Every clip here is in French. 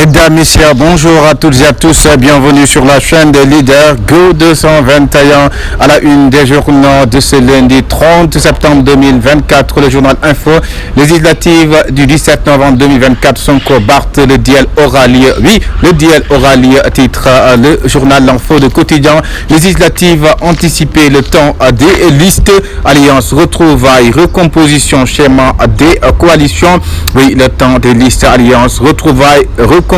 Mesdames, Messieurs, bonjour à toutes et à tous, bienvenue sur la chaîne des leaders Go 221 à la une des journaux de ce lundi 30 septembre 2024, le journal Info, législative du 17 novembre 2024, Sonko Barth, le DL aura lieu, oui, le DL aura lieu, titre le journal L'Info de quotidien, législative anticipée, le temps des listes, alliance, retrouvailles, recomposition, schéma des coalitions, oui, le temps des listes, alliance, retrouvailles, recomposition,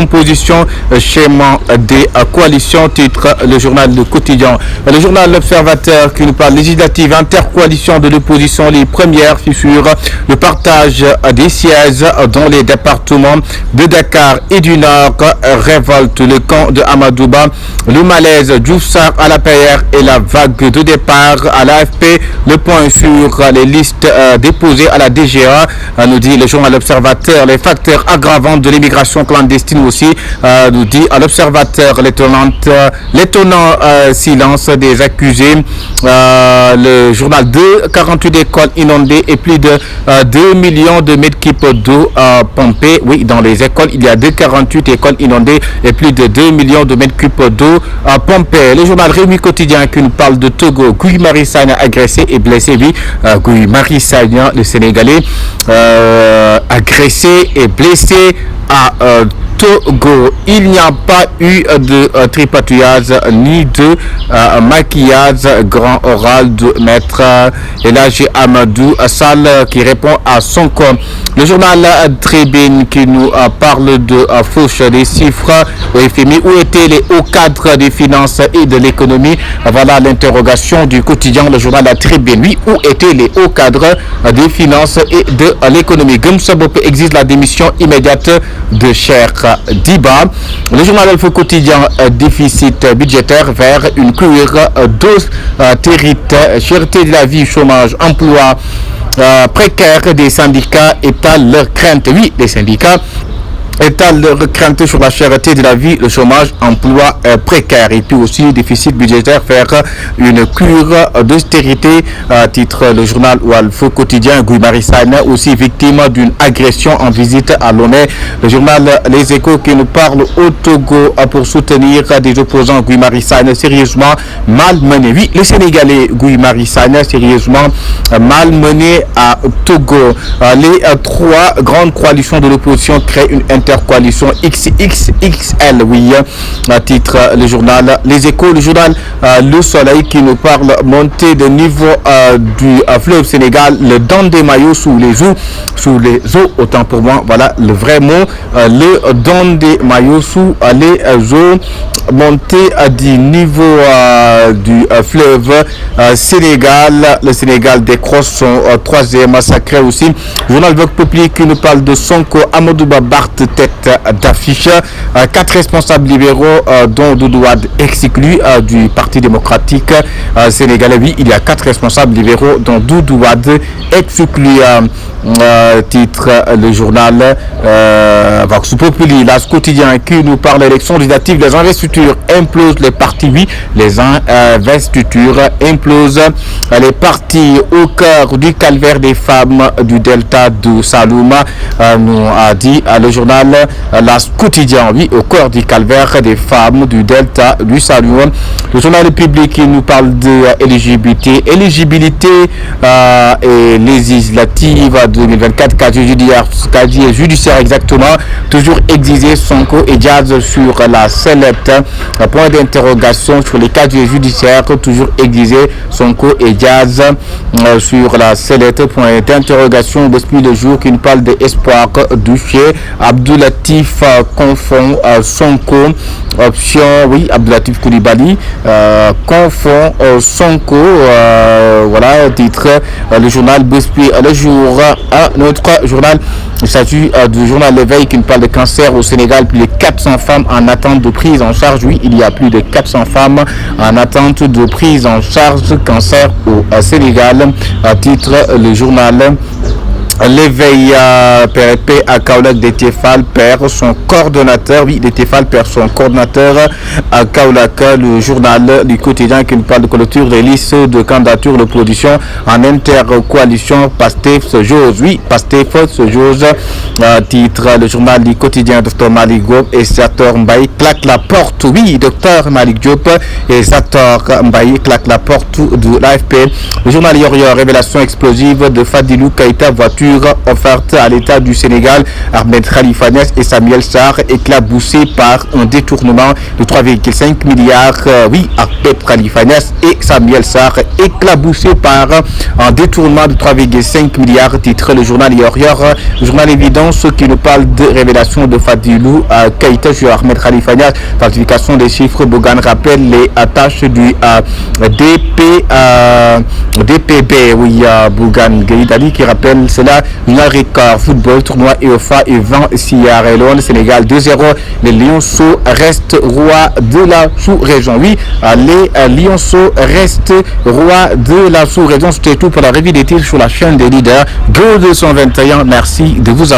schéma des coalitions, titre le journal de quotidien. Le journal L'Observateur qui nous parle législative, intercoalition de l'opposition, les premières fissures, le partage des sièges dans les départements de Dakar et du Nord, révolte le camp de Amadouba, le malaise Diouf Sarr à la PR et la vague de départ à l'AFP, le point sur les listes déposées à la DGA, nous dit le journal L'Observateur, les facteurs aggravants de l'immigration clandestine aussi, nous dit à l'Observateur, l'étonnant silence des accusés, le journal 48 écoles inondées et plus de 2 millions de mètres cubes d'eau pompés, oui, dans les écoles, il y a 48 écoles inondées et plus de 2 millions de mètres cubes d'eau pompés. Le journal Rémi Quotidien qui nous parle de Togo, Guy Marius Sagna agressé et blessé, oui, Guy Marius Sagna, le Sénégalais, agressé et blessé à Togo. Il n'y a pas eu de tripatouillage ni de maquillage. Grand oral de maître Elhaji Amadou Sall qui répond à Sonko. Le journal Tribune qui nous parle de fauche des chiffres au FMI. Où étaient les hauts cadres des finances et de l'économie? Voilà l'interrogation du quotidien. Le journal Tribune. Oui, où étaient les hauts cadres des finances et de l'économie? Gumsa Bopé exige la démission immédiate de Cheikh Diba. Le journal Info Quotidien, déficit budgétaire vers une cure d'austérité, cherté de la vie, chômage, emploi précaire des syndicats étalent leurs craintes. Oui, les syndicats étalent leur crainte sur la cherté de la vie, le chômage, emploi précaire et puis aussi déficit budgétaire faire une cure d'austérité, titre le journal Walfo Quotidien. Guy Marius Sagna aussi victime d'une agression en visite à Lomé. Le journal Les Échos qui nous parle au Togo pour soutenir des opposants. Guy Marius Sagna sérieusement malmené. Oui, les Sénégalais, Guy Marius Sagna sérieusement malmené à Togo. Les trois grandes coalitions de l'opposition créent une intercoalition XXXL, oui, titre le journal Les Échos. Le journal Le Soleil qui nous parle montée de niveau du fleuve Sénégal, le Dandemayo sous les eaux, autant pour moi, voilà le vrai mot, le Dandemayo sous les eaux, montée du niveau du fleuve Sénégal. Le Sénégal décroche son troisième massacre aussi. Journal Vox Populi qui nous parle de Sonko, Amadouba Barth tête d'affiche, 4 responsables libéraux dont Doudou Wade exclu du Parti démocratique sénégalais. Oui, il y a 4 responsables libéraux dont Doudou Wade exclu, titre le journal Vox Populi. L'As Quotidien qui nous parle d'élections législatives, les investitures implosent les partis, oui, les investitures implosent les partis au cœur du calvaire des femmes du delta du Saloum, nous a dit le journal L'As Quotidien, oui, au cœur du calvaire des femmes du delta du Saloum. Le journal Le Public qui nous parle de éligibilité et législative 2024, casier judiciaire exactement, toujours exigé Sonko et Diaz sur la sellette, point d'interrogation sur les casiers judiciaires, toujours exigé Sonko et Diaz sur la sellette, point d'interrogation. L'esprit de jour qui nous parle d'espoir du chef Abdoulatif confond Sonko, option, oui, Abdoulatif Koulibaly confond Sonko, voilà, titre le journal Bospi le jour, notre journal. Il s'agit du journal L'éveil qui nous parle de cancer au Sénégal, plus de 400 femmes en attente de prise en charge. Oui, il y a plus de 400 femmes en attente de prise en charge cancer au Sénégal, titre le journal L'éveil PRP à Kaolack d'Etefal perd son coordonnateur. Oui, d'Etefal perd son coordonnateur à Kaolack. Le journal du quotidien qui nous parle de clôture des listes de candidatures de production en intercoalition. Pastef se jose. Oui, Pastef se jose. Titre le journal du quotidien. Dr Malick Diop et Zator Mbaye claquent la porte. Oui, Dr Malick Diop et Zator Mbaye claquent la porte de l'AFP. Le journal Yorio, révélation explosive de Fadilou Keïta, voiture offerte à l'État du Sénégal. Ahmed Khalifa Niasse et Samuel Sarr éclaboussés par un détournement de 3,5 milliards. Oui, Ahmed Khalifa Niasse et Samuel Sarr éclaboussés par un détournement de 3,5 milliards. Titre le journal Yorio. Le journal Évidence qui nous parle de révélation de Fadilou Keïta sur Ahmed Khalifa Niasse. Falsification des chiffres. Bougane rappelle les tâches du DPB. Oui, Bougane Gueye qui rappelle cela. La Record football tournoi EOFA et 20 Sierra Leone Sénégal 2-0. Les Lionceaux restent rois de la sous-région. Oui, les Lionceaux restent rois de la sous-région. C'était tout pour la revue des titres sur la chaîne des leaders Go 221. Merci de vous avoir